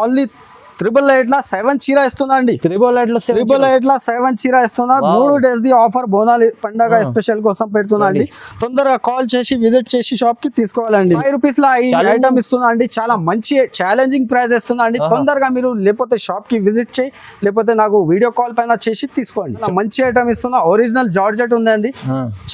Only 888 లా 7 చీర ఇస్తున్నా అండి. 888 లా 7 చీర ఇస్తున్నా. 3 days ది ఆఫర్ బోనాలి పండగ స్పెషల్ కోసం పెడుతున్నా అండి. తొందరగా కాల్ చేసి విజిట్ చేసి షాప్ కి తీసుకోవాలండి. 5 రూపీస్ లా ఈ ఐటమ్ ఇస్తున్నా అండి. చాలా మంచి ఛాలెంజింగ్ ప్రైస్ ఇస్తున్నా అండి. తొందరగా మీరు లేకపోతే షాప్ కి విజిట్ చేయి, లేకపోతే నాకు వీడియో కాల్ పైన చేసి తీసుకోండి. మంచి ఐటమ్ ఇస్తున్నా. ఒరిజినల్ జార్జెట్ ఉందండి,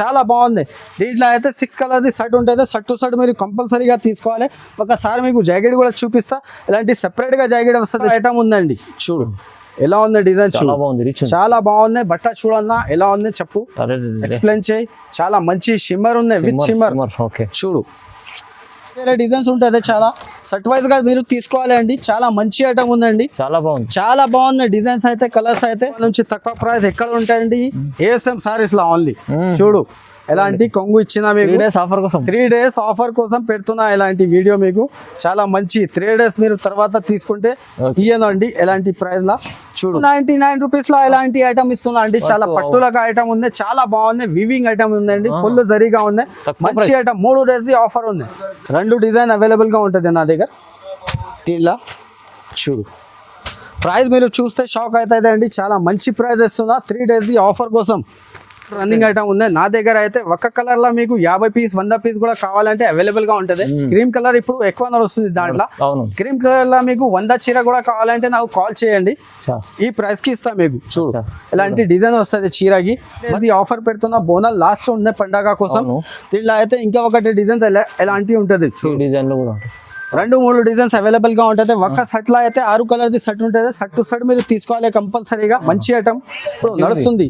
చాలా బాగుంది. దీంట్లో అయితే 6 కలర్ ది షర్ట్ ఉంటుంది. షర్ట్ టు షర్ట్ మీరు కంపల్సరీగా తీసుకోవాలి. ఒకసారి మీకు జాకెట్ కూడా చూపిస్తా. ఇలాంటి సెపరేట్ గా జాకెట్ వస్తుంది. ఐటమ్ ఉందండి, చూడు ఎలా ఉంది డిజైన్, చాలా బాగుంది. బట్ట చూడన్నా ఎలా ఉంది చెప్పు, ఎక్స్ప్లెయిన్ చేయి. చాలా మంచి షిమ్మర్ ఉంది, విత్ షిమ్మర్. చూడు వేరే డిజైన్స్ ఉంటుంది చాలా. సెట్ వైజ్ గా మీరు తీసుకోవాలి అండి. చాలా మంచి ఐటమ్ ఉందండి, చాలా బాగుంది. డిజైన్స్ అయితే కలర్స్ అయితే నుంచి తక్కువ ప్రైస్ ఎక్కడ ఉంటాయండి? ఏఎస్ఎం సారీస్ లా ఓన్లీ. చూడు ఎలాంటి కొంగు ఇచ్చిన మీకు 3 days ఆఫర్ కోసం పెడుతున్నా. ఇలాంటి వీడియో మీకు చాలా మంచి 3 days మీరు తర్వాత తీసుకుంటే ఇయ్యనండి. ఎలాంటి ప్రైస్ లా చూడు 99 రూపీస్ లా ఇలాంటి ఐటమ్ ఇస్తున్నా అండి. చాలా పట్టులగా ఐటమ్ ఉంది, చాలా బాగుంది. వివింగ్ ఐటమ్ ఉందండి, ఫుల్ జరీగా ఉంది. మంచి ఐటమ్. 3 days ది ఆఫర్ ఉంది. 2 డిజైన్ అవైలబుల్ గా ఉంటుంది నా దగ్గర. దీనిలా చూడు ప్రైస్ మీరు చూస్తే షాక్ అవుతుంది అండి. చాలా మంచి ప్రైస్ ఇస్తున్నా 3 days ది ఆఫర్ కోసం. రన్నింగ్ ఐటమ్ ఉంది నా దగ్గర. అయితే ఒక కలర్ లో మీకు 50 పీస్ 100 పీస్ కూడా కావాలంటే అవైలబుల్ గా ఉంటుంది. క్రీమ్ కలర్ ఇప్పుడు ఎక్కువ నడుస్తుంది దాంట్లో. క్రీమ్ కలర్ లో మీకు 100 చీర కూడా కావాలంటే నాకు కాల్ చేయండి, ఈ ప్రైస్ కి ఇస్తా మీకు. చూడు ఇలాంటి డిజైన్ వస్తుంది చీరకి. ఇది ఆఫర్ పెడుతున్నా. బోనాల్ లాస్ట్ ఉంది పండగ కోసం. దీంట్లో అయితే ఇంకా ఒకటి డిజైన్ ఎలాంటి ఉంటుంది. చూడు డిజైన్ లో కూడా 2-3 డిజైన్స్ అవైలబుల్ గా ఉంటుంది. ఒక సెట్ లో అయితే 6 కలర్ ది సెట్ ఉంటుంది. సెట్ టు సెట్ మీరు తీసుకోవాలి కంపల్సరీగా. మంచి ఐటమ్ ఇప్పుడు నడుస్తుంది,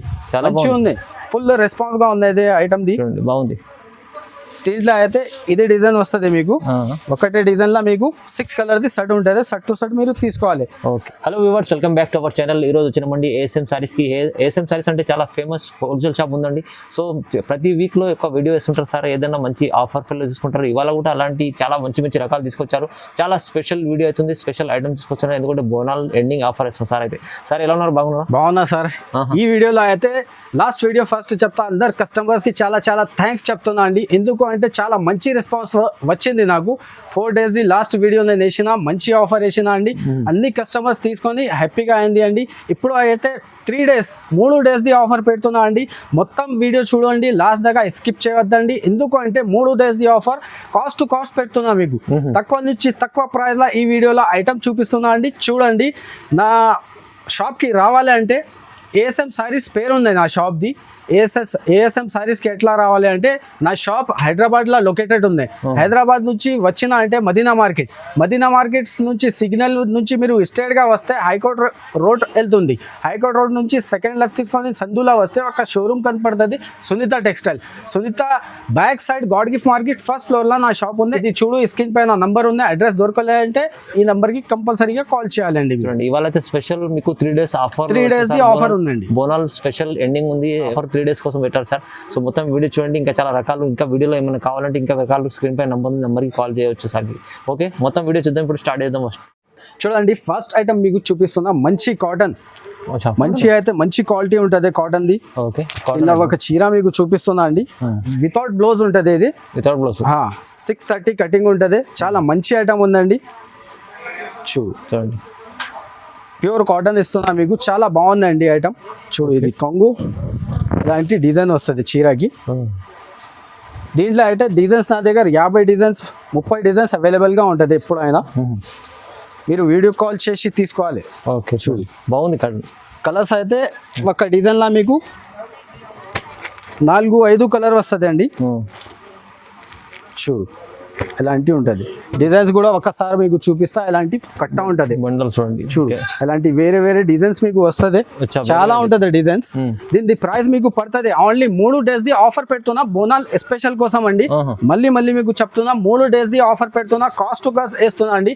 మంచి ఉంది. ఫుల్ రెస్పాన్స్ గా ఉంది ఇది ఐటమ్ ది, బాగుంది. దీంట్లో అయితే ఇది డిజైన్ వస్తుంది మీకు. ఒకటే డిజైన్ లో మీకు 6 కలర్ ది సెట్ ఉంటుంది. సెట్ టు సెట్ మీరు తీసుకోవాలి. Hello viewers, welcome back to our channel. ఈ రోజు వచ్చినామండి ఏఎస్ఎం సారీస్ కి. ఏఎస్ఎం సారీస్ అంటే చాలా ఫేమస్ హోల్సేల్ షాప్ ఉందండి. సో ప్రతి వీక్ లో ఒక వీడియో వేస్తుంటారు సార్, ఏదైనా మంచి ఆఫర్ లో తీసుకుంటారు. ఇవాళ కూడా అలాంటి చాలా మంచి మంచి రకాలు తీసుకొచ్చారు. చాలా స్పెషల్ వీడియో అవుతుంది, స్పెషల్ ఐటమ్ తీసుకొచ్చారు. ఎందుకంటే బోనాల్ ఎండింగ్ ఆఫర్ ఇస్తాం సార్. అయితే సార్ ఎలా ఉన్నారు? బాగున్నా సార్. ఈ వీడియోలో అయితే లాస్ట్ వీడియో ఫస్ట్ చెప్తా. అందరు కస్టమర్స్ కి చాలా చాలా థ్యాంక్స్ చెప్తున్నా అండి. ఎందుకు అంటే చాలా మంచి రెస్పాన్స్ వచ్చింది నాకు. 4 days ది లాస్ట్ వీడియో నేను వేసిన, మంచి ఆఫర్ వేసిన అండి. అన్ని కస్టమర్స్ తీసుకొని హ్యాపీగా అయింది అండి. ఇప్పుడు అయితే 3 days 3 days ది ఆఫర్ పెడుతున్నా అండి. మొత్తం వీడియో చూడండి, లాస్ట్ దాకా స్కిప్ చేయవద్దండి. ఎందుకు అంటే 3 days the offer cost to cost పెడుతున్నా మీకు. తక్కువ నుంచి తక్కువ ప్రైస్ లా ఈ వీడియోలో ఐటమ్ చూపిస్తున్నా అండి. చూడండి, నా షాప్కి రావాలి అంటే ఏఎస్ఎం సారీస్ పేరు ఉంది నా షాప్ది. ఏఎస్ఎం సారీస్కి ఎట్లా రావాలి అంటే నా షాప్ హైదరాబాద్లో లొకేటెడ్ ఉంది. హైదరాబాద్ నుంచి వచ్చిన అంటే మదీనా మార్కెట్స్ నుంచి సిగ్నల్ నుంచి మీరు స్ట్రైట్గా వస్తే హైకోర్ట్ రోడ్ వెళ్తుంది. హైకోర్ట్ రోడ్ నుంచి సెకండ్ లెఫ్ట్ తీసుకొని సందులో వస్తే ఒక షోరూమ్ కనపడుతుంది, Sunitha textile. Sunitha back side God gift market first ఫ్లోర్లో నా షాప్ ఉంది. ఇది చూడు, స్క్రీన్ పైన నంబర్ ఉంది. అడ్రస్ దొరకలేదంటే ఈ నంబర్కి కంపల్సరీగా కాల్ చేయాలండి. ఇవాళ అయితే స్పెషల్ మీకు 3 days offer, 3 days the offer ఉందండి. బోనాల్ స్పెషల్ ఎండింగ్ ఉంది. ఆఫర్ 3 days కోసం పెట్టారు సార్. సో మొత్తం వీడియో చూడండి. ఇంకా చాలా రకాలు, ఇంకా వీడియోలో ఏమైనా కావాలంటే ఇంకా రకాలు స్క్రీన్ పై నెంబర్కి కాల్ చేయవచ్చు సార్. ఓకే, మొత్తం వీడియో చూద్దాం. ఇప్పుడు స్టార్ట్ చేద్దాం. చూడండి, ఫస్ట్ ఐటమ్ మీకు చూపిస్తున్నా. మంచి కాటన్, మంచి అయితే మంచి క్వాలిటీ ఉంటుంది కాటన్ ది. ఓకే, ఇలా ఒక చీర మీకు చూపిస్తున్నా అండి. వితౌట్ బ్లౌజ్ ఉంటుంది ఇది. వితౌట్ బ్లౌజ్ 630 కటింగ్ ఉంటుంది. చాలా మంచి ఐటమ్ ఉందండి. చూడండి, ప్యూర్ కాటన్ ఇస్తున్నా మీకు. చాలా బాగుందండి ఐటమ్. చూడు, ఇది కొంగు ఇలాంటి డిజైన్ వస్తుంది చీరకి. దీంట్లో అయితే డిజైన్స్ నా దగ్గర 50 డిజైన్స్ 30 డిజైన్స్ అవైలబుల్గా ఉంటుంది. ఎప్పుడైనా మీరు వీడియో కాల్ చేసి తీసుకోవాలి. ఓకే, చూడు బాగుంది. కలర్స్ అయితే ఒక డిజైన్లో మీకు 4-5 కలర్ వస్తుంది అండి. చూడు ఎలాంటి ఉంటుంది. డిజైన్స్ కూడా ఒకసారి మీకు చూపిస్తా. ఎలాంటి కట్ట ఉంటుంది చూడండి. చూడు, ఎలాంటి వేరే వేరే డిజైన్స్ మీకు వస్తుంది. చాలా ఉంటుంది డిజైన్స్. దీని ప్రైస్ మీకు పడుతుంది ఓన్లీ 3 days ది ఆఫర్ పెడుతున్నా బోనాల్ స్పెషల్ కోసం అండి. మళ్ళీ మీకు చెప్తున్నా, 3 days ది ఆఫర్ పెడుతున్నా. కాస్ట్ టు కాస్ట్ వేస్తున్నా అండి.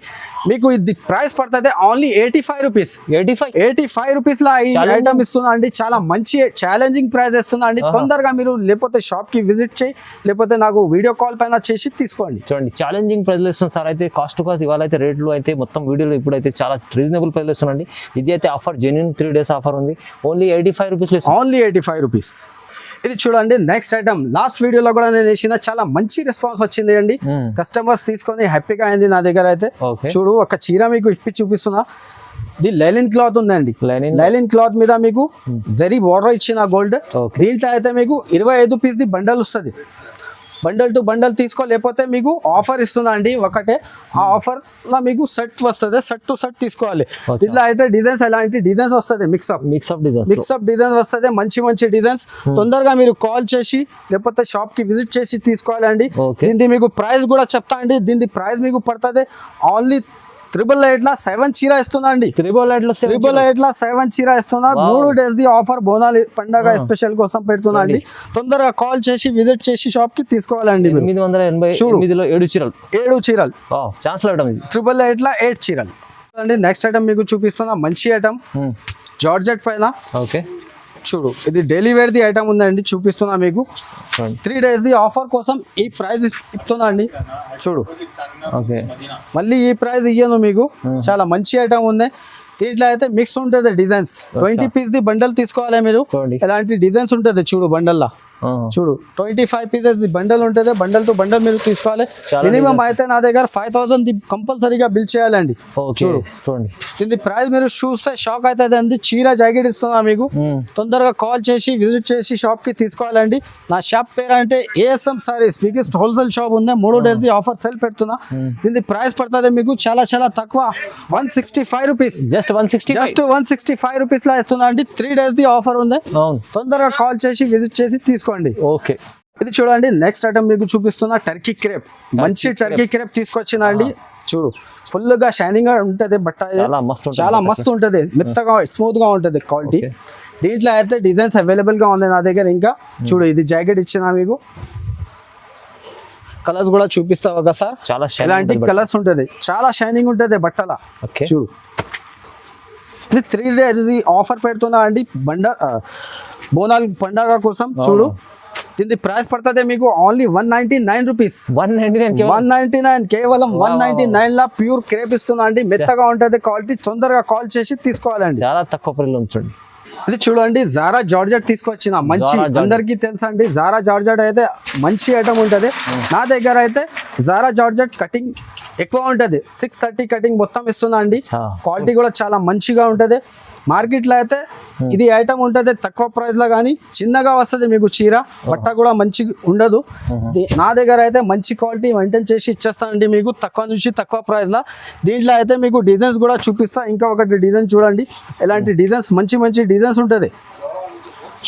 మీకు ఇది ప్రైస్ పడుతుంది ఓన్లీ 85 రూపీస్. 85 రూపీస్ లా ఈ ఐటమ్ ఇస్తున్నా అండి. చాలా మంచి ఛాలెంజింగ్ ప్రైస్ ఇస్తున్నా అండి. తొందరగా మీరు లేకపోతే షాప్ కి విజిట్ చేయి, లేకపోతే నాకు వీడియో కాల్ పైన చేసి తీసుకోండి. చూడండి, ఛాలెంజింగ్ ప్రైస్ లో ఇస్తుంది సార్. అయితే కాస్ట్ టు కాస్ట్ ఇవాళ అయితే రేట్లు అయితే మొత్తం వీడియోలో ఇప్పుడైతే చాలా రీజనబుల్ ప్రైస్ లో ఇస్తున్నాండి. ఇది అయితే ఆఫర్ జెన్యూన్ 3 days ఆఫర్ ఉంది. Only 85 rupees. Only 85 rupees. ఇది చూడండి నెక్స్ట్ ఐటమ్. లాస్ట్ వీడియోలో కూడా నేను వేసిన చాలా మంచి రెస్పాన్స్ వచ్చింది అండి. కస్టమర్స్ తీసుకొని హ్యాపీగా అయింది నా దగ్గర అయితే. చూడు ఒక చీర మీకు ఇప్పి చూపిస్తున్నా. ఇది లైలిన్ క్లాత్ ఉందండి. లైలిన్ క్లాత్ మీద మీకు జరీ బార్డర్ ఇచ్చిన గోల్డ్. దీంట్లో అయితే మీకు 25 పీస్ ది బండల్ వస్తుంది. బండల్ టు బండల్ తీసుకో, లేకపోతే మీకు ఆఫర్ ఇస్తున్నా అండి ఒకటే. ఆ ఆఫర్ లో మీకు సెట్ వస్తుంది, సెట్ టు సెట్ తీసుకోవాలి. ఇట్లా అయితే డిజైన్స్ ఎలాంటి డిజైన్స్ వస్తుంది, మిక్సప్ డిజైన్స్ వస్తుంది, మంచి మంచి డిజైన్స్. తొందరగా మీరు కాల్ చేసి లేకపోతే షాప్ కి విజిట్ చేసి తీసుకోవాలండి. దీనికి మీకు ప్రైస్ కూడా చెప్తా అండి. దీని ప్రైస్ మీకు పడుతుంది ఓన్లీ 888 7 చీర ఇస్తున్నా అండి. 888 7 చీర ఇస్తున్నా. 3 days ది ఆఫర్ బోనాలి పండగ స్పెషల్ కోసం పెడుతున్నా అండి. తొందరగా కాల్ చేసి విజిట్ చేసి షాప్ కి తీసుకోవాలండి. 7 చీరలు ఛాన్స్ లో 888 చీరలు అండి. నెక్స్ట్ ఐటమ్ మీకు చూపిస్తున్నా మంచి ఐటమ్ జార్జెట్ పైన. ఓకే చూడు ఇది డైలీ వేర్ ది ఐటమ్ ఉందండి, చూపిస్తున్నా మీకు. 3 days ది ఆఫర్ కోసం ఈ ప్రైస్ ఇస్తున్నా అండి. చూడు ఓకే మళ్ళీ ఈ ప్రైస్ ఇయ్యను మీకు. చాలా మంచి ఐటమ్ ఉంది. దీంట్లో అయితే మిక్స్ ఉంటుంది డిజైన్స్. 20 పీస్ ది బండల్ తీసుకోవాలి మీరు. ఎలాంటి డిజైన్స్ ఉంటుంది చూడు బండల్లా. చూడు 25 పీసెస్ ది బండల్ ఉంటుంది. బండల్ టు బండల్ మీరు తీసుకోవాలి. మినిమం అయితే నా దగ్గర 5000 కంపల్సరీగా బిల్ చేయాలండి. చూడు చూడండి దీని ప్రైస్ మీరు చూస్తే షాక్ అవుతుంది అండి. చీర జాకెట్ ఇస్తున్నా మీకు. తొందరగా కాల్ చేసి విజిట్ చేసి షాప్ కి తీసుకోవాలండి. నా షాప్ పేరు అంటే ASM saris, biggest wholesale shop ఉంది. 3 days ది ఆఫర్ సెల్ పెడుతున్నా. దీని ప్రైస్ పడుతుంది మీకు చాలా చాలా తక్కువ, 165 రూపీస్. జస్ట్ 165 రూపీస్ లా ఇస్తున్నా అండి. 3 days ది ఆఫర్ ఉంది. తొందరగా కాల్ చేసి విజిట్ చేసి తీసుకోండి. ఓకే ఇది చూడండి నెక్స్ట్ ఐటమ్ మీకు చూపిస్తున్నా టర్కీ క్రేప్. మంచి టర్కీ క్రేప్ తీసుకొచ్చిన అండి. చూడు ఫుల్ గా షైనింగ్ గా ఉంటది బట్ట, చాలా మస్తు ఉంటది, మెత్తగా స్మూత్ గా ఉంటది క్వాలిటీ. దీంట్లో అయితే డిజైన్స్ అవైలబుల్ గా ఉంది నా దగ్గర. ఇంకా చూడు ఇది జాకెట్ ఇచ్చిన మీకు. కలర్స్ కూడా చూపిస్తావు కదా సార్. చాలా ఇలాంటి కలర్స్ ఉంటది, చాలా షైనింగ్ ఉంటది బట్టల. చూడు ఇది 3 days ఆఫర్ పెడుతున్నా అండి బోనాల్ పండగ కోసం. చూడు దీని ప్రైస్ పడుతుంది మీకు ఓన్లీ 199 రూపీస్. 199 కేవలం 199 లా ప్యూర్ క్రేప్ ఇస్తున్నా అండి. మెత్తగా ఉంటది క్వాలిటీ. తొందరగా కాల్ చేసి తీసుకోవాలండి. చాలా తక్కువ ప్రైస్ ఉంచండి. ఇది చూడండి జారా జార్జెట్ తీసుకొచ్చిన మంచి, అందరికీ తెలుసా అండి జారా జార్జెట్ అయితే మంచి ఐటమ్ ఉంటది. నా దగ్గర అయితే జారా జార్జెట్ కటింగ్ ఎక్కువ ఉంటది. 630 కటింగ్ మొత్తం ఇస్తున్నా అండి. క్వాలిటీ కూడా చాలా మంచిగా ఉంటది. మార్కెట్ లో అయితే ఇది ఐటమ్ ఉంటది తక్కువ ప్రైస్ లో, కానీ చిన్నగా వస్తుంది మీకు చీర. బట్ట కూడా మంచి ఉండదు. నా దగ్గర అయితే మంచి క్వాలిటీ మెయింటైన్ చేసి ఇచ్చేస్తానండి మీకు తక్కువ నుంచి తక్కువ ప్రైస్ లో. దీంట్లో అయితే మీకు డిజైన్స్ కూడా చూపిస్తా. ఇంకా ఒకటి డిజైన్ చూడండి, ఎలాంటి డిజైన్స్ మంచి మంచి డిజైన్స్ ఉంటుంది.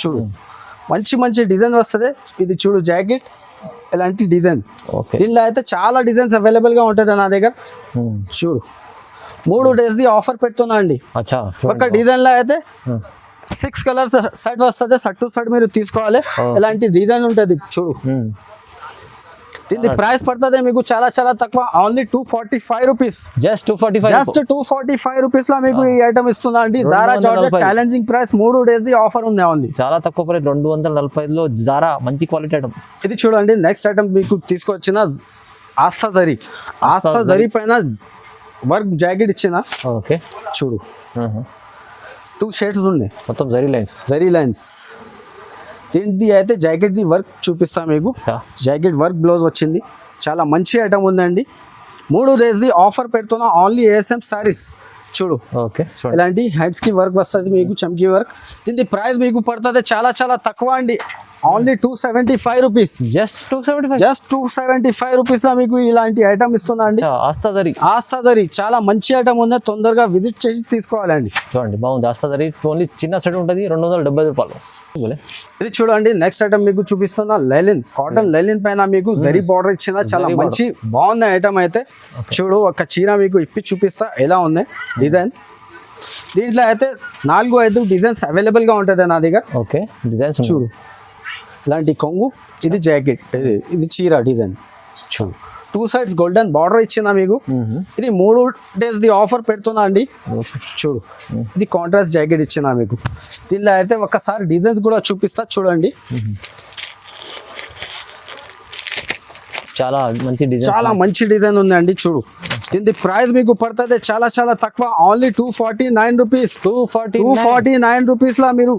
చూడు మంచి మంచి డిజైన్ వస్తుంది. ఇది చూడు జాకెట్ ఎలాంటి డిజైన్. దీనిలో అయితే చాలా డిజైన్స్ అవైలబుల్ గా ఉంటుంది నా దగ్గర. చూడు 3 days ది ఆఫర్ పెడుతున్నా అండి. ఒక డిజైన్ లో అయితే 6 కలర్స్ సెట్ వస్తుంది. సెట్ టు సెట్ మీరు తీసుకోవాలి. ఎలాంటి డిజైన్ ఉంటుంది చూడు. దీని ప్రైస్ పడుతుంది మీకు చాలా చాలా తక్కువ, ఓన్లీ 245 రూపీస్. జస్ట్ 245 రూపీస్ లో మీకు ఈ ఐటమ్ ఇస్తుందా అండి. Zara georgette challenging price. 3 days the offer ఉంది ఓన్లీ. చాలా తక్కువ ప్రైస్ 245 లో జారా మంచి క్వాలిటీ ఐటమ్. ఇది చూడండి నెక్స్ట్ ఐటమ్ మీకు తీసుకొచ్చిన ఆస్థా జరీ పైన వర్క్ జాకెట్ ఇచ్చిన. ఓకే చూడు 2 షేడ్స్ ఉన్నాయి, మొత్తం జరీ లైన్స్. దీనికి అయితే జాకెట్ ది వర్క్ చూపిస్తా మీకు. జాకెట్ వర్క్ బ్లౌజ్ వచ్చింది. చాలా మంచి ఐటమ్ ఉందండి. 3 days ది ఆఫర్ పెడుతున్నా ఓన్లీ ఏఎస్ఎం సారీస్. చూడు ఓకే ఇలాంటి హెడ్స్ కి వర్క్ వస్తుంది మీకు, చమ్కీ వర్క్. దీని ప్రైస్ మీకు పడుతుంది చాలా చాలా తక్కువ అండి, ఓన్లీ 275 రూపీస్. జస్ట్ 275 రూపీస్ లో మీకు ఇలాంటి ఐటమ్ ఇస్తున్నా అండి. ఆస్థా జరీ చాలా మంచి ఐటమ్ ఉంది. తొందరగా విజిట్ చేసి తీసుకోవాలండి. చూడండి బాగుంది. ఆస్థా జరీ ఓన్లీ చిన్న సెట్ ఉంటుంది, 270 రూపాయలు. ఇది చూడండి నెక్స్ట్ ఐటమ్ మీకు చూపిస్తున్నా లైలిన్ కాటన్. లైలిన్ పైన మీకు జరీ బార్డర్ ఇచ్చిన చాలా మంచి బాగుంది ఐటమ్ అయితే. చూడు ఒక చీర మీకు ఇప్పి చూపిస్తా ఎలా ఉంది డిజైన్. దీంట్లో అయితే 4-5 డిజైన్స్ అవైలబుల్ గా ఉంటుంది నా దగ్గర. ఓకే డిజైన్స్ చూడు ఇలాంటి కొంగు. ఇది జాకెట్, ఇది చీర డిజైన్. చూడు 2 sides గోల్డెన్ బార్డర్ ఇచ్చిందా మీకు. ఇది 3 days ది ఆఫర్ పెడుతున్నా అండి. చూడు ఇది కాంట్రాస్ట్ జాకెట్ ఇచ్చిందా మీకు. దీనిలో అయితే ఒకసారి డిజైన్స్ కూడా చూపిస్తా చూడండి. చాలా మంచి డిజైన్. చాలా మంచి డిజైన్ ఉందండి చూడు. దీని ప్రైస్ మీకు పడుతుంది చాలా చాలా తక్కువ, ఓన్లీ 249 రూపీస్. 249 రూపీస్ లా మీరు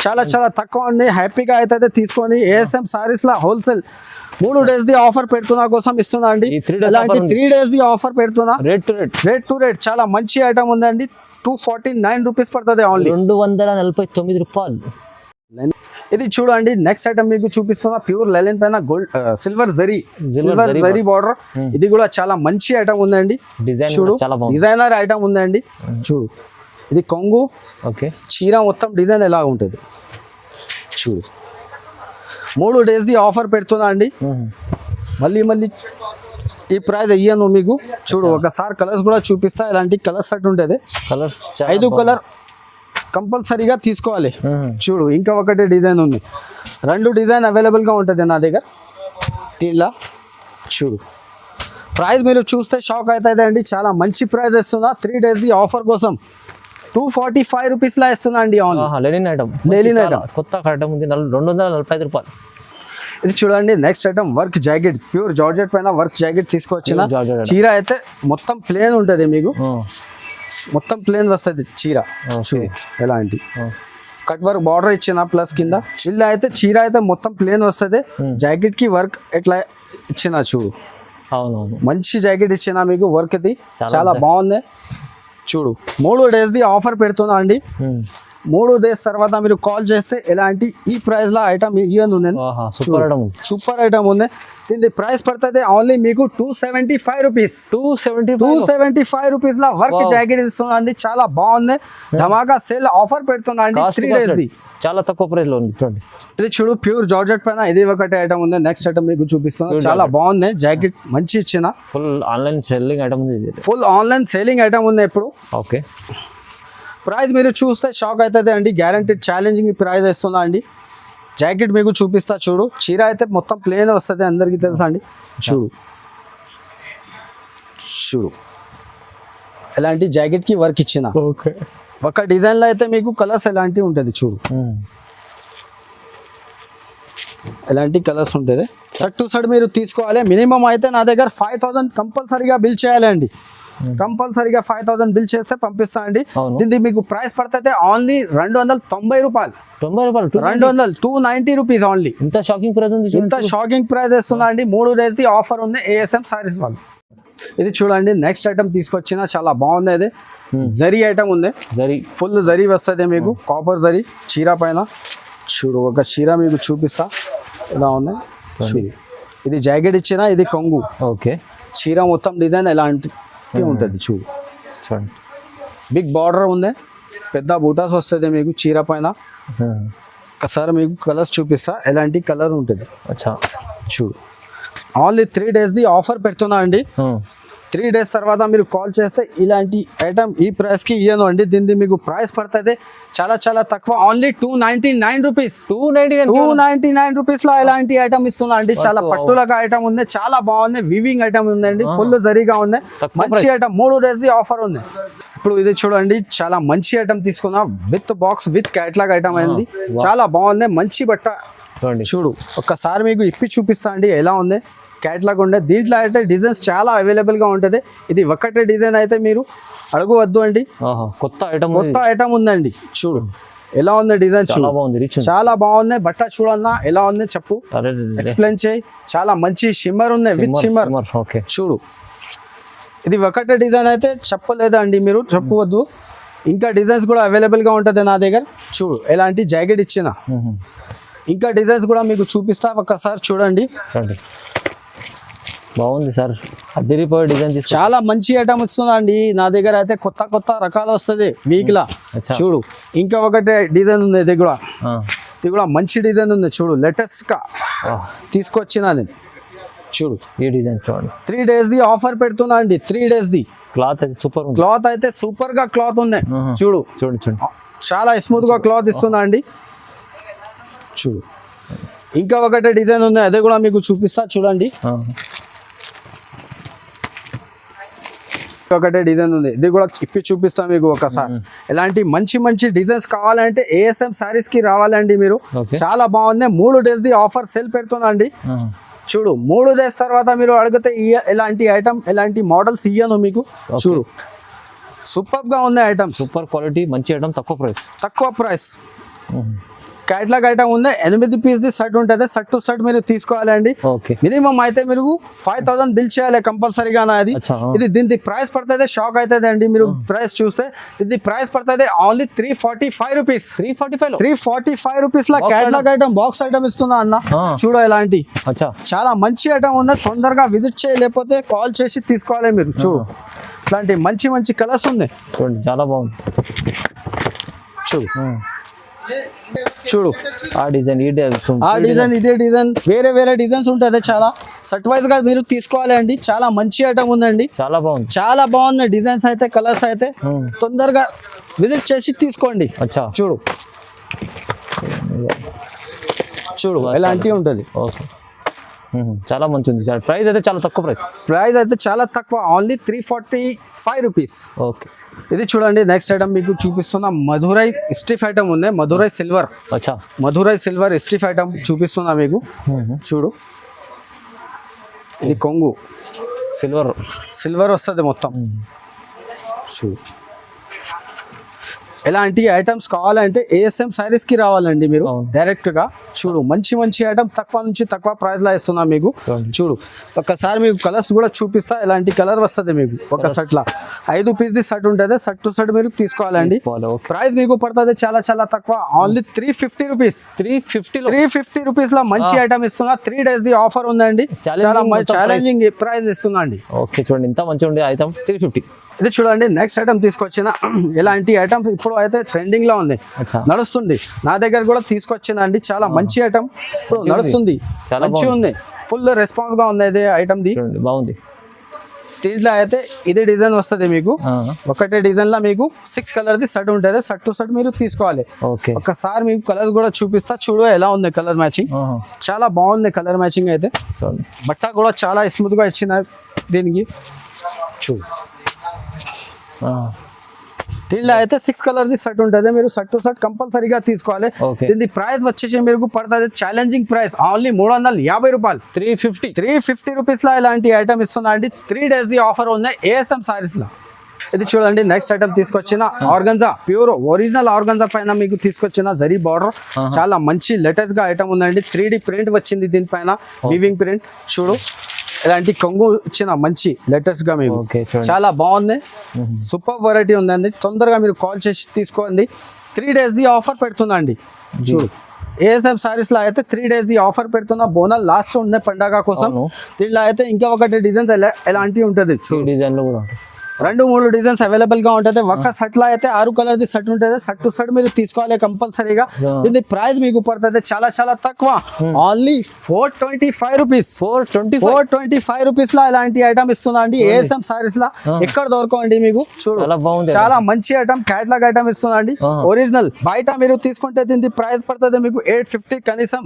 చాలా చాలా తక్కువ ఉంది. హ్యాపీగా అయితే తీసుకొని ASM sarees law wholesale 3 days the offer పెడుతున్నా కోసం ఇస్తున్నా అండి. ఈ 3 days అలాంటి offer 3 days ది ఆఫర్ పెడుతున్నా. రేట్ టు రేట్ చాలా మంచి ఐటమ్ ఉందండి. 249 రూపీస్ పడుతుంది ఓన్లీ. 249 రూపాయలు. ఇది చూడండి నెక్స్ట్ ఐటమ్ మీకు చూపిస్తున్నా. ప్యూర్ లెలిన్ పైన గోల్డ్ సిల్వర్ జరీ బార్డర్. ఇది కూడా చాలా మంచి ఐటమ్ ఉందండి. డిజైన్ చూడు చాలా బాగుంది. డిజైనర్ ఐటమ్ ఉందండి. చూడు ఇది కొంగు. ఓకే. చీర మొత్తం డిజైన్ ఎలా ఉంటుంది చూడు. 3 days ది ఆఫర్ పెడుతున్నా అండి. మళ్ళీ ఈ ప్రైస్ అయ్యాను మీకు. చూడు ఒకసారి కలర్స్ కూడా చూపిస్తా. ఇలాంటి కలర్స్ సెట్ ఉంటుంది. కలర్స్ 5 కలర్ కంపల్సరీగా తీసుకోవాలి. చూడు ఇంకా ఒకటే డిజైన్ ఉంది. 2 డిజైన్ అవైలబుల్గా ఉంటుంది నా దగ్గర. దీనిలా చూడు ప్రైస్ మీరు చూస్తే షాక్ అవుతుంది అండి. చాలా మంచి ప్రైస్ ఇస్తున్నా 3 days ది ఆఫర్ కోసం. 245 రూపీస్ లా ఇస్తున్నా అండి. Lenin item. కొత్త ఐటమ్ ఉంది. 245 రూపాయలు. ఇది చూడండి next item work jacket. Pure georgette పైన వర్క్ జాకెట్ తీసుకొచ్చిన. చీర అయితే మొత్తం ప్లేన్ ఉంటుంది మీకు. మొత్తం ప్లేన్ వస్తుంది చీర. ఎలాంటి కట్ వర్క్ బార్డర్ ఇచ్చిన ప్లస్ కింద. ఇలా అయితే చీర అయితే మొత్తం ప్లేన్ వస్తుంది. జాకెట్ కి వర్క్ ఎట్లా ఇచ్చిన చూడు. అవునవును మంచి జాకెట్ ఇచ్చిన మీకు. వర్క్ ది చాలా బాగుంది. చూడు 3 days ది ఆఫర్ పెడుతున్నా అండి. 3 days తర్వాత మీరు కాల్ చేస్తే ఎలాంటి ఈ ప్రైస్ లో ఐటమ్ ఇవ్వను. సూపర్ ఐటమ్ ఉంది. దీని ప్రైస్ పడుతుంది ఓన్లీ మీకు 275 రూపీస్. 275 రూపీస్ లా వర్క్ జాకెట్ ఇస్తుంది. చాలా బాగుంది. ధమాకా సేల్ ఆఫర్ పెడుతున్నా అండి 3 days ది. చాలా తక్కువ ప్రైస్ లో ఉంది. చూడండి ఇది చూడు ప్యూర్ జార్జెట్ పైన ఇది ఒకటి ఐటమ్ ఉంది. నెక్స్ట్ ఐటమ్ మీకు చూపిస్తున్నా. చాలా బాగుంది. జాకెట్ మంచి ఇచ్చిన. ఫుల్ ఆన్లైన్ సెల్లింగ్ ఐటమ్ ఉంది. ఫుల్ ఆన్లైన్ సేలింగ్ ఐటమ్ ఉంది ఇప్పుడు. ఓకే. ప్రైస్ మీరు చూస్తే షాక్ అవుతుంది అండి. గ్యారంటీడ్ ఛాలెంజింగ్ ప్రైస్ ఇస్తున్నా అండి. జాకెట్ మీకు చూపిస్తా చూడు. చీర అయితే మొత్తం ప్లేన్ వస్తుంది. అందరికీ తెలుసా అండి. చూడు ఎలాంటి జాకెట్ కి వర్క్ ఇచ్చిన. ఒక డిజైన్ లో అయితే మీకు కలర్స్ ఎలాంటి ఉంటుంది చూడు. ఎలాంటి కలర్స్ ఉంటుంది. సెట్ టు సెట్ మీరు తీసుకోవాలి. మినిమం అయితే నా దగ్గర 5000 కంపల్సరీగా బిల్ చేయాలి అండి. కంపల్సరీగా 5000 బిల్ చేస్తే పంపిస్తా అండి. దీనికి మీకు ప్రైస్ పడుతుంది ఓన్లీ 290 రూపాయలు. 290 రూపీస్ ఓన్లీ. ఇంత షాకింగ్ ప్రైస్ ఉంది. ఇంత షాకింగ్ ప్రైస్ ఇస్తున్నా అండి. 3 days ది ఆఫర్ ఉంది ఏఎస్ఎం సారీస్ వాళ్ళు. ఇది చూడండి నెక్స్ట్ ఐటమ్ తీసుకొచ్చిన. చాలా బాగుంది. ఇది జరీ ఐటమ్ ఉంది. ఫుల్ జరీ వస్తుంది మీకు. కాపర్ జరీ చీర పైన. చూడు ఒక చీర మీకు చూపిస్తా ఎలా ఉంది. ఇది జాకెట్ ఇచ్చిన. ఇది కొంగు. ఓకే. చీర మొత్తం డిజైన్ ఎలాంటి ఉంటుంది చూడు. చూడండి బిగ్ బార్డర్ ఉంది. పెద్ద బూటాస్ వస్తుంది మీకు చీర పైన. ఒకసారి మీకు కలర్స్ చూపిస్తా ఎలాంటి కలర్ ఉంటుంది. చూడు ఓన్లీ 3 days ది ఆఫర్ పెడుతున్నా అండి. 3 days తర్వాత మీరు కాల్ చేస్తే ఇలాంటి ఐటమ్ ఈ ప్రైస్ కి ఇయ్యను అండి. దీన్ని మీకు ప్రైస్ పడుతుంది చాలా చాలా తక్కువ ఓన్లీ 299 రూపీస్. 299 రూపీస్ లో ఇలాంటి ఐటమ్ ఇస్తున్నా అండి. చాలా పట్టులగా ఐటమ్ ఉంది. చాలా బాగుంది. వివింగ్ ఐటమ్ ఉందండి. ఫుల్ జరీగా ఉంది. మంచి ఐటమ్. 3 days ది ఆఫర్ ఉంది. ఇప్పుడు ఇది చూడండి చాలా మంచి ఐటమ్ తీసుకున్నా. With box with catalogue item అయింది. చాలా బాగుంది. మంచి బట్ట చూడు. ఒక్కసారి మీకు ఇప్పి చూపిస్తా అండి ఎలా ఉంది. క్యాట్లాగ్ ఉండే. దీంట్లో అయితే డిజైన్స్ చాలా అవైలబుల్ గా ఉంటుంది. ఇది ఒకటే డిజైన్ అయితే మీరు అడగవద్దు అండి. కొత్త ఐటమ్ ఉందండి. చూడు ఎలా ఉంది డిజైన్. చాలా బాగుంది. బట్ట చూడన్నా ఎలా ఉంది చెప్పు. ఎక్స్ప్లెయిన్ చేయి. చాలా మంచి షిమ్మర్ ఉంది. With shimmer. చూడు ఇది ఒకటే డిజైన్ అయితే చెప్పలేదా అండి మీరు. చెప్పవద్దు. ఇంకా డిజైన్స్ కూడా అవైలబుల్ గా ఉంటుంది నా దగ్గర. చూడు ఎలాంటి జాకెట్ ఇచ్చిన. ఇంకా డిజైన్స్ కూడా మీకు చూపిస్తా. ఒక్కసారి చూడండి. బాగుంది సార్. అదిరిపోయే డిజైన్. చాలా మంచి ఐటమ్ ఇస్తున్నా అండి. నా దగ్గర అయితే కొత్త రకాలు వస్తుంది వీక్ లా. చూడు ఇంకా ఒకటి డిజైన్ ఉంది. ఇది కూడా మంచి డిజైన్ ఉంది. చూడు లేటెస్ట్ గా తీసుకొచ్చిన నేను. చూడు ఈ డిజైన్ చూడండి. 3 days ది ఆఫర్ పెడుతున్నా అండి. 3 days ది క్లాత్ అయితే సూపర్. క్లాత్ అయితే సూపర్ గా క్లాత్ ఉంది. చూడు చాలా స్మూత్ గా క్లాత్ ఇస్తున్నా అండి. చూడు ఇంకా ఒకటే డిజైన్ ఉంది. అదే కూడా మీకు చూపిస్తా చూడండి. ఒకటే డిజైన్ ఉంది. ఇది కూడా ఇప్పి చూపిస్తా మీకు ఒకసారి. ఇలాంటి మంచి డిజైన్స్ కావాలంటే ఏఎస్ఎం సారీస్ కి రావాలండి మీరు. చాలా బాగుంది. 3 days ది ఆఫర్ సేల్ పెడుతున్నా అండి. చూడు 3 డేస్ తర్వాత మీరు అడిగితే ఇలాంటి ఐటమ్ ఇలాంటి మోడల్స్ ఇయ్యను మీకు. చూడు సూపర్ గా ఉంది ఐటమ్, సూపర్ క్వాలిటీ, మంచి ఐటమ్, తక్కువ ప్రైస్. క్యాట్లాగ్ ఐటమ్ ఉంది, 8 పీస్ ది సెట్ ఉంటుంది. సెట్ టు సెట్ మీరు తీసుకోవాలండి. ఓకే, మినిమం అయితే మీరు 5000 బిల్ చేయాలి కంపల్సరీగా. అది ఇది దీనికి ప్రైస్ పడుతుంది, షాక్ అవుతుంది అండి మీరు ప్రైస్ చూస్తే. ఇది ప్రైస్ పడుతుంది ఓన్లీ 345 రూపీస్. 345 రూపీస్ లా క్యాట్లాగ్ ఐటమ్, బాక్స్ ఐటమ్ ఇస్తున్నా అన్న. చూడు ఇలాంటి చాలా మంచి ఐటమ్ ఉంది. తొందరగా విజిట్ చేయలేకపోతే కాల్ చేసి తీసుకోవాలి మీరు. చూడు ఇట్లాంటి మంచి మంచి కలర్స్ ఉన్నాయి, చాలా బాగుంది. చూడు చూడు ఆ డిజైన్ ఇదే డిజైన్, వేరే వేరే డిజైన్స్ ఉంటుంది. చాలా సెట్ వైజ్ గా మీరు తీసుకోవాలి అండి. చాలా మంచి ఐటమ్ ఉందండి, చాలా బాగుంది డిజైన్స్ అయితే, కలర్స్ అయితే. తొందరగా విజిట్ చేసి తీసుకోండి. చూడు చూడు ఇలాంటివి ఉంటుంది. చాలా మంచి ఉంది. ప్రైస్ అయితే చాలా తక్కువ, ప్రైస్ అయితే చాలా తక్కువ, ఓన్లీ 345 రూపీస్. ఓకే, ఇది చూడండి నెక్స్ట్ ఐటమ్ మీకు చూపిస్తున్నా. మధురై స్టిఫ్ ఐటమ్ ఉంది, మధురై సిల్వర్ స్టిఫ్ ఐటమ్ చూపిస్తున్నా మీకు. చూడు ఇది కొంగు సిల్వర్ వస్తుంది మొత్తం. చూడు ఎలాంటి ఐటమ్స్ కావాలంటే ఏఎస్ఎం సారీస్ కి రావాలండి మీరు డైరెక్ట్ గా. చూడు మంచి మంచి ఐటమ్ తక్కువ నుంచి తక్కువ ప్రైస్ లా ఇస్తున్నా మీకు. చూడు ఒక్కసారి మీకు కలర్స్ కూడా చూపిస్తా. ఎలాంటి కలర్ వస్తుంది మీకు ఒక సెట్ లా. 5 పీస్ ది సెట్ ఉంటుంది, సెట్ టు సెట్ మీరు తీసుకోవాలండి. ప్రైస్ మీకు పడుతుంది చాలా చాలా తక్కువ, ఓన్లీ 350 రూపీస్. 350 రూపీస్ లా మంచి ఐటమ్ ఇస్తున్నా. 3 days ది ఆఫర్ ఉందండి, చాలా ఛాలెంజింగ్ ప్రైస్ ఇస్తున్నా అండి. ఓకే, చూడండి ఇంత మంచి ఉండే ఐటమ్ 350. ఇది చూడండి నెక్స్ట్ ఐటమ్ తీసుకొచ్చిన. ఇలాంటి ఐటమ్స్ ఇప్పుడు అయితే ట్రెండింగ్ లో ఉంది, నడుస్తుంది. నా దగ్గర కూడా తీసుకొచ్చిన అండి. చాలా మంచి ఐటమ్ ఇప్పుడు నడుస్తుంది, మంచిగా ఉంది, ఫుల్ రెస్పాన్స్ గా ఉంది. ఇది ఐటమ్ ది బాగుంది. దీంట్లో అయితే ఇది డిజైన్ వస్తుంది మీకు. ఒకటే డిజైన్ లో మీకు 6 కలర్ ది సెట్ ఉంటుంది. సెట్ టు సెట్ మీరు తీసుకోవాలి. ఒకసారి మీకు కలర్స్ కూడా చూపిస్తా. చూడు ఎలా ఉంది కలర్ మ్యాచింగ్, చాలా బాగుంది కలర్ మ్యాచింగ్ అయితే. బట్ట కూడా చాలా స్మూత్ గా ఇచ్చిన దీనికి. చూడు దీనిలో అయితే 6 కలర్ ది సెట్ ఉంటుంది. మీరు సెట్ టు సెట్ కంపల్సరీగా తీసుకోవాలి. దీని ప్రైస్ వచ్చేసి మీకు పడుతుంది ఛాలెంజింగ్ ప్రైస్, ఓన్లీ 350 రూపాయలు. 350 రూపీస్ లా ఇలాంటి ఐటమ్ ఇస్తున్నా అండి. 3 days ది ఆఫర్ ఉన్నాయి ఏఎస్ఎం సారీస్ లో. ఇది చూడండి నెక్స్ట్ ఐటమ్ తీసుకొచ్చిన ఆర్గంజా, ప్యూర్ ఒరిజినల్ ఆర్గంజా పైన మీకు తీసుకొచ్చిన జరీ బార్డర్. చాలా మంచి లేటెస్ట్ గా ఐటమ్ ఉందండి. 3D ప్రింట్ వచ్చింది దీనిపైన, వీవింగ్ ప్రింట్. చూడు ఇలాంటి కొంగు ఇచ్చిన మంచి లేటెస్ట్ గా మీకు చాలా బాగుంది. సూపర్ వెరైటీ ఉందండి. తొందరగా మీరు కాల్ చేసి తీసుకోండి. 3 days ది ఆఫర్ పెడుతుందండి. చూడు ఏఎస్ఎం సారీస్ లో అయితే 3 days ది ఆఫర్ పెడుతున్నా. బోనల్ లాస్ట్ ఉండే పండగ కోసం. దీంట్లో అయితే ఇంకా ఒకటి డిజైన్స్ ఎలాంటివి ఉంటుంది. డిజైన్ లో కూడా 2-3 డిజైన్స్ అవైలబుల్ గా ఉంటుంది. ఒక సెట్ లో అయితే 6 కలర్ ది సెట్ ఉంటుంది. సెట్ టు సెట్ మీరు తీసుకోవాలి కంపల్సరీగా. దీని ప్రైస్ మీకు పడుతుంది చాలా చాలా తక్కువ, ఓన్లీ 425 రూపీస్. 425 రూపీస్ లా ఇలాంటి ఐటమ్ ఇస్తున్నా అండి ఏఎస్ఎం సారీస్ లా. ఎక్కడ దొరకండి మీకు. చూడు చాలా మంచి ఐటమ్, క్యాట్లాగ్ ఐటమ్ ఇస్తున్నా అండి ఒరిజినల్. బయట మీరు తీసుకుంటే దీని ప్రైస్ పడుతుంది మీకు 850, కనీసం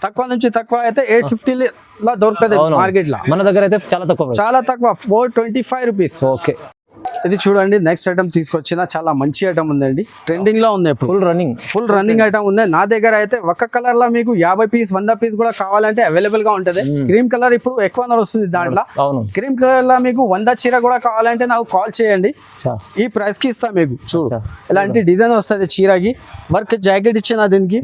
తక్కువ నుంచి తక్కువ అయితే 850 లా దొరుకుతుంది మార్కెట్ లో. మన దగ్గర అయితే చాలా తక్కువ 425 రూపీస్. ఓకే, ఇది చూడండి నెక్స్ట్ ఐటమ్ తీసుకొచ్చిన. చాలా మంచి ఐటమ్ ఉందండి, ట్రెండింగ్ లో ఉంది, ఫుల్ రన్నింగ్ ఐటమ్ ఉంది. నా దగ్గర అయితే ఒక కలర్ లో మీకు 50 పీస్ 100 పీస్ కూడా కావాలంటే అవైలబుల్ గా ఉంటుంది. క్రీమ్ కలర్ ఇప్పుడు ఎక్కువ నడుస్తుంది దాంట్లో. క్రీమ్ కలర్ లో మీకు 100 చీర కూడా కావాలంటే నాకు కాల్ చేయండి, ఈ ప్రైస్ కి ఇస్తా మీకు. చూడు ఇలాంటి డిజైన్ వస్తుంది చీరకి, వర్క్ జాకెట్ ఇచ్చిన దీనికి.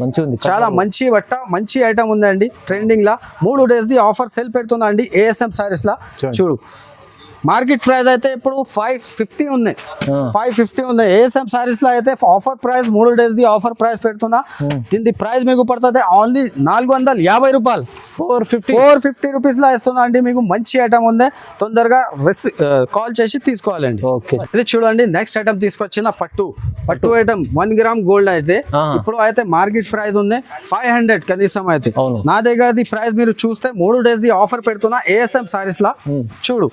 చాలా మంచి బట్ట, మంచి ఐటమ్ ఉందండి trending law. 3 days the offer sale పెడుతున్నా అండి ఏఎస్ఎం సారీస్ లా. చూడు మార్కెట్ ప్రైస్ అయితే ఇప్పుడు 550 ఉంది, 550 ఉంది. ఏఎస్ఎం సారీస్ లో అయితే offer price 3 days the offer price పెడుతున్నా. దీని ప్రైస్ మీకు పడుతుంది ఓన్లీ 450 రూపాయలు. 450 రూపీస్ లో ఇస్తున్నా అండి మీకు. మంచి ఐటమ్ ఉంది, తొందరగా కాల్ చేసి తీసుకోవాలండి. ఇది చూడండి నెక్స్ట్ ఐటమ్ తీసుకొచ్చిన పట్టు ఐటమ్ 1 గ్రామ్ గోల్డ్ అయితే ఇప్పుడు అయితే మార్కెట్ ప్రైస్ ఉంది 500 కనీసం అయితే. నా దగ్గర ది ప్రైస్ మీరు చూస్తే 3 days ది ఆఫర్ పెడుతున్నా ఏఎస్ఎం సారీస్ లా. చూడు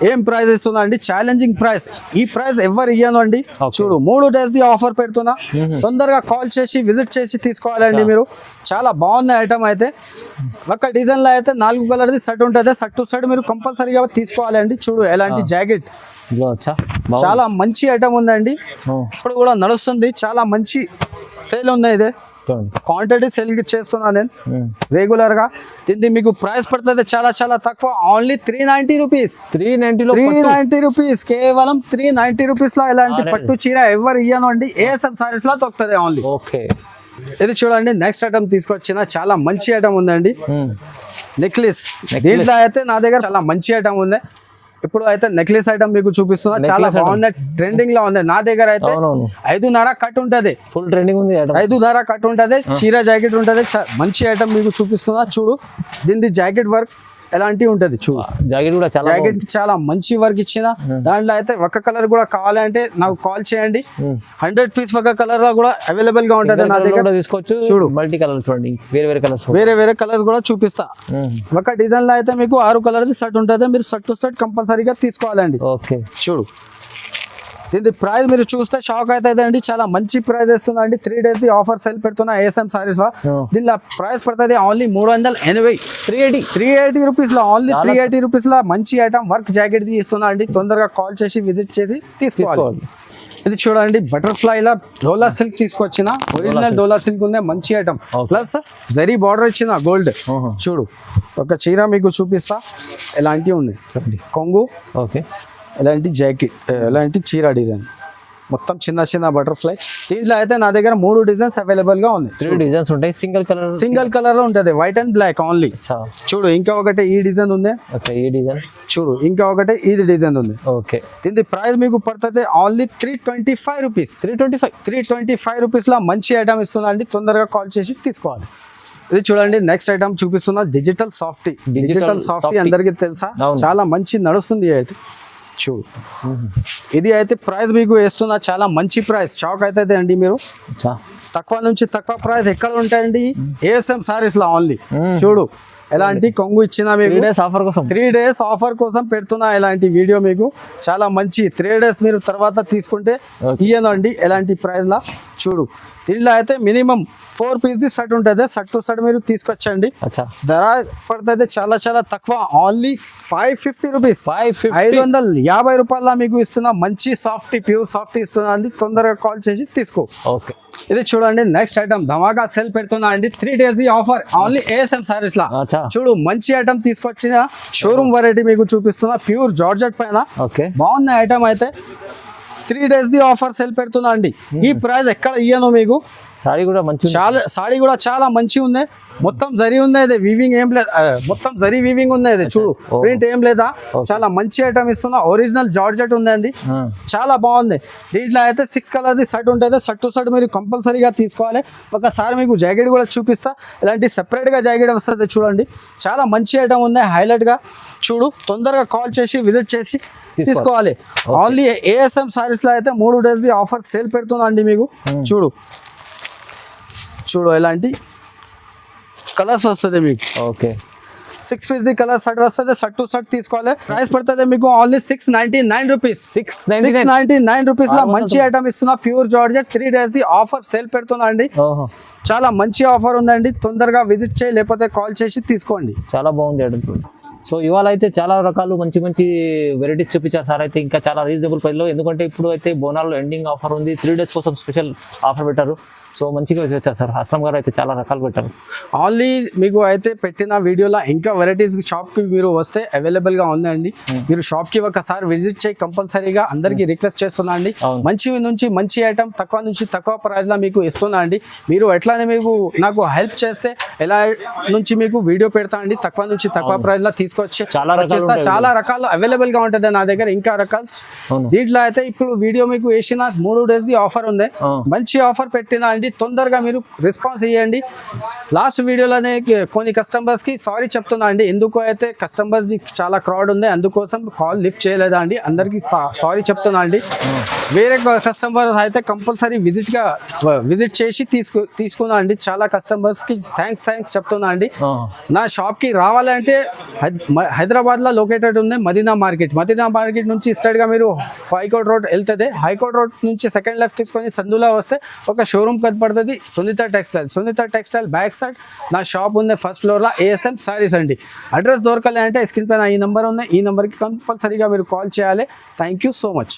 ఏం ప్రైస్ ఇస్తున్నా అండి, ఛాలెంజింగ్ ప్రైస్. ఈ ప్రైస్ ఎవరు ఇయ్యను అండి. చూడు 3 days ది ఆఫర్ పెడుతున్నా. తొందరగా కాల్ చేసి విజిట్ చేసి తీసుకోవాలండి మీరు. చాలా బాగుంది ఐటమ్ అయితే. ఒక డిజైన్ లో అయితే 4 కలర్ ది సెట్ ఉంటుంది. సెట్ టు సెట్ మీరు కంపల్సరీగా తీసుకోవాలండి. చూడు ఎలాంటి జాకెట్, చాలా మంచి ఐటమ్ ఉందండి. ఇప్పుడు కూడా నడుస్తుంది, చాలా మంచి సేల్ ఉంది. ఇదే చూడండి క్వాంటిటీ సెల్ చేస్తున్నా నేను రెగ్యులర్ గా. దీన్ని మీకు ప్రైస్ పడుతుంది చాలా చాలా తక్కువ, ఓన్లీ 390 రూపీస్. 390 రూపీస్, కేవలం 390 రూపీస్ లో ఇలాంటి పట్టు చీర ఎవరు ఇయ్యనండి, ఏఎస్ఎం సారీస్ లో దొరుకుతుంది ఓన్లీ. ఓకే, ఇది చూడండి నెక్స్ట్ ఐటమ్ తీసుకొచ్చిన చాలా మంచి ఐటమ్ ఉందండి, నెక్లెస్. దీంట్లో అయితే నా దగ్గర చాలా మంచి ఐటమ్ ఉంది. ఇప్పుడు అయితే నెక్లెస్ ఐటమ్ మీకు చూపిస్తున్నా, చాలా బాగుంది, ట్రెండింగ్ లో ఉంది. నా దగ్గర అయితే 5.5 కట్ ఉంటది, ఫుల్ ట్రెండింగ్ ఉంది. 5.5 కట్ ఉంటది, చీర జాకెట్ ఉంటది. మంచి ఐటమ్ మీకు చూపిస్తున్నా చూడు. దీని జాకెట్ వర్క్ ఎలాంటివి ఉంటది చూడు, జాకెట్ కూడా చాలా జాకెట్ చాలా మంచి వర్క్ ఇచ్చిన. దాంట్లో అయితే ఒక కలర్ కూడా కావాలంటే నాకు కాల్ చేయండి, 100 పీస్ ఒక కలర్ లో కూడా అవైలబుల్ గా ఉంటది నా దగ్గర. తీసుకోవచ్చు. చూడు మల్టీ కలర్ చూడండి, వేరే కలర్స్ కూడా చూపిస్తా. ఒక డిజైన్ లో అయితే మీకు 6 కలర్ సెట్ ఉంటది, మీరు సెట్ టు సెట్ కంపల్సరీగా తీసుకోవాలండి. ఓకే, చూడు దీని ప్రైస్ మీరు చూస్తే షాక్ అవుతుంది అండి, చాలా మంచి ప్రైస్ ఇస్తుందండి. 3 days ఆఫర్ సెల్ పెడుతున్నా ఏఎస్ఎం సారీస్. దీనిలో ప్రైస్ పడుతుంది ఓన్లీ 380, 380 రూపీస్ లో, ఓన్లీ 380 రూపీస్ లో మంచి ఐటమ్ వర్క్ జాకెట్ ఇస్తున్నా అండి. తొందరగా కాల్ చేసి విజిట్ చేసి తీసుకోవాలి. ఇది చూడండి బటర్ఫ్లై లా డోలా సిల్క్ తీసుకొచ్చిన, ఒరిజినల్ డోలా సిల్క్ ఉంది, మంచి ఐటమ్. ప్లస్ జరీ బార్డర్ ఇచ్చిన గోల్డ్. చూడు ఒక చీర మీకు చూపిస్తా, ఎలాంటివి ఉన్నాయి, కొంగు, ఓకే, ఎలాంటి జాకెట్, ఎలాంటి చీర డిజైన్, మొత్తం చిన్న చిన్న బటర్ఫ్లై. దీంట్లో అయితే నా దగ్గర 3 డిజైన్స్ అవైలబుల్ గా ఉంది. 3 డిజైన్స్ ఉంటాయి, సింగిల్ కలర్ లో ఉంటది, వైట్ అండ్ బ్లాక్ ఓన్లీ. చూడు ఇంకా ఒకటి ఈ డిజైన్ ఉంది, ఈ డిజైన్ చూడు ఇంకా ఒకటి ఇది డిజైన్ ఉంది. ఓకే, దీని ప్రైస్ మీకు పడుతుంది ఓన్లీ 325 రూపీస్. 325 రూపీస్ లో మంచి ఐటమ్ ఇస్తున్నా అండి, తొందరగా కాల్ చేసి తీసుకోవాలి. ఇది చూడండి నెక్స్ట్ ఐటమ్ చూపిస్తున్నా, డిజిటల్ సాఫ్టీ. అందరికి తెలుసా, చాలా మంచి నడుస్తుంది అయితే. చూడు ఇది అయితే ప్రైస్ మీకు వేస్తున్నా, చాలా మంచి ప్రైస్, షాక్ అవుతుంది అండి మీరు. తక్కువ నుంచి తక్కువ ప్రైస్ ఎక్కడ ఉంటాయండి, ఏఎస్ఎం సారీస్ లో ఓన్లీ. చూడు ఎలాంటి కొంగు ఇచ్చిన మీకు 3 days ఆఫర్ కోసం పెడుతున్నా ఇలాంటి వీడియో మీకు. చాలా మంచి 3 days మీరు తర్వాత తీసుకుంటే ఇయ్యనండి ఎలాంటి ప్రైస్ లా. చూడు దీంట్లో అయితే మినిమం 4 పీస్ ది సెట్ ఉంటుంది, సెట్ టు సెట్ మీరు తీసుకొచ్చండి. ధర పడుతుంది చాలా చాలా తక్కువ, ఓన్లీ 550 రూపీస్, 550 రూపాయల మీకు ఇస్తున్నా. మంచి సాఫ్టీ, ప్యూర్ సాఫ్టీ ఇస్తున్నా అండి, తొందరగా కాల్ చేసి తీసుకో. ఓకే, ఇది చూడండి నెక్స్ట్ ఐటమ్ ధమాకా సెల్ పెడుతున్నా అండి, 3 days the offer only ASM sarees లా. చూడు మంచి ఐటమ్ తీసుకొచ్చిన, షోరూమ్ వెరైటీ మీకు చూపిస్తున్నా, ప్యూర్ జార్జెట్ పైన బాగున్న ఐటమ్ అయితే 3 days ది ఆఫర్ సెల్ పెడుతున్నా అండి. ఈ ప్రైస్ ఎక్కడ ఇయ్యను మీకు. సారీ కూడా చాలా మంచి ఉంది, మొత్తం జరీ ఉంది, ఇది వీవింగ్ ఏం లేదు, మొత్తం జరీ వీవింగ్ ఉంది. ఇది చూడు ప్రింట్ ఏం లేదా, చాలా మంచి ఐటమ్ ఇస్తున్నా. ఒరిజినల్ జార్జెట్ ఉందండి, చాలా బాగుంది. దీంట్లో అయితే 6 కలర్ ది సెట్ ఉంటుంది, సెట్ టు సెట్ మీరు కంపల్సరీగా తీసుకోవాలి. ఒకసారి మీకు జాకెట్ కూడా చూపిస్తా, ఇలాంటి సెపరేట్ గా జాకెట్ వస్తుంది. చూడండి చాలా మంచి ఐటమ్ ఉంది, హైలైట్ గా. చూడు తొందరగా కాల్ చేసి విజిట్ చేసి తీసుకోవాలి. ఓన్లీ ఏఎస్ఎం సారీస్ లో అయితే 3 days ది ఆఫర్ సేల్ పెడుతున్నా అండి మీకు. చూడు ఎలాంటి కలర్స్ వస్తుంది మీకు. ఓకే, 6 పీస్ ది కలర్ సెట్ వస్తుంది, సెట్ టు సెట్ తీసుకోవాలి. ప్రైస్ పడుతుంది మీకు ఓన్లీ 699 రూపీస్. 699 రూపీస్ లో మంచి ఐటమ్ ఇస్తున్నా, pure georgette. 3 days the offer sale పెడుతున్నా అండి, చాలా మంచి ఆఫర్ ఉందండి. తొందరగా విజిట్ చేయి, లేకపోతే కాల్ చేసి తీసుకోండి. చాలా బాగుంది ఐటమ్. సో ఇవాళ అయితే చాలా రకాలు మంచి మంచి వెరైటీస్ చూపించారు సార్ అయితే, ఇంకా చాలా రీజనబుల్ ప్రైస్లో. ఎందుకంటే ఇప్పుడు అయితే బోనాల్లో ఎండింగ్ ఆఫర్ ఉంది, 3 days కోసం స్పెషల్ ఆఫర్ పెట్టారు. సో మంచిగా వచ్చారు సార్, అస్లం గారు అయితే చాలా రకాలు పెట్టారు. ఓన్లీ మీకు అయితే పెట్టిన వీడియోలో ఇంకా వెరైటీస్ షాప్కి మీరు వస్తే అవైలబుల్గా ఉందండి. మీరు షాప్కి ఒకసారి విజిట్ చేయి కంపల్సరీగా, అందరికీ రిక్వెస్ట్ చేస్తున్నా అండి. మంచి నుంచి మంచి ఐటమ్ తక్కువ నుంచి తక్కువ ప్రైస్లో మీకు ఇస్తున్నా అండి. మీరు ఎట్లానే మీకు నాకు హెల్ప్ చేస్తే ఎలా నుంచి మీకు వీడియో పెడతా అండి, తక్కువ నుంచి తక్కువ ప్రైస్లో తీసుకొచ్చి చాలా రకాలు అవైలబుల్గా ఉంటుంది నా దగ్గర, ఇంకా రకాలు. దీంట్లో అయితే ఇప్పుడు వీడియో మీకు వేసిన 3 days ది ఆఫర్ ఉంది, మంచి ఆఫర్ పెట్టినా అండి. తొందరగా మీరు రెస్పాన్స్ ఇవ్వండి. లాస్ట్ వీడియోలోనే కొన్ని కస్టమర్స్ కి సారీ చెప్తున్నా అండి, ఎందుకు అయితే కస్టమర్స్ చాలా క్రౌడ్ ఉంది, అందుకోసం కాల్ లిఫ్ట్ చేయలేదా అండి, అందరికి సారీ చెప్తున్నా అండి. వేరే కస్టమర్స్ అయితే కంపల్సరీ విజిట్ చేసి తీసుకున్నా అండి. చాలా కస్టమర్స్ కి థ్యాంక్స్ చెప్తున్నా అండి. నా షాప్ కి రావాలంటే హైదరాబాద్ లో లొకేటెడ్ ఉంది మదీనా మార్కెట్ నుంచి స్ట్రైట్ గా మీరు హైకోర్ట్ రోడ్ వెళ్తుంది. హైకోర్ట్ రోడ్ నుంచి సెకండ్ లెఫ్ట్ తీసుకొని సందులో వస్తే ఒక షోరూమ్ పడుతుంది, సునీత టెక్స్టైల్ బ్యాక్ సైడ్ నా షాప్ ఉంది, ఫస్ట్ ఫ్లోర్ లో ఏఎస్ఎం సారీస్ అండి. అడ్రస్ దొరకలే అంటే స్క్రీన్ పైన ఈ నెంబర్ ఉంది, ఈ నెంబర్కి కంపల్సరీగా మీరు కాల్ చేయాలి. Thank you so much.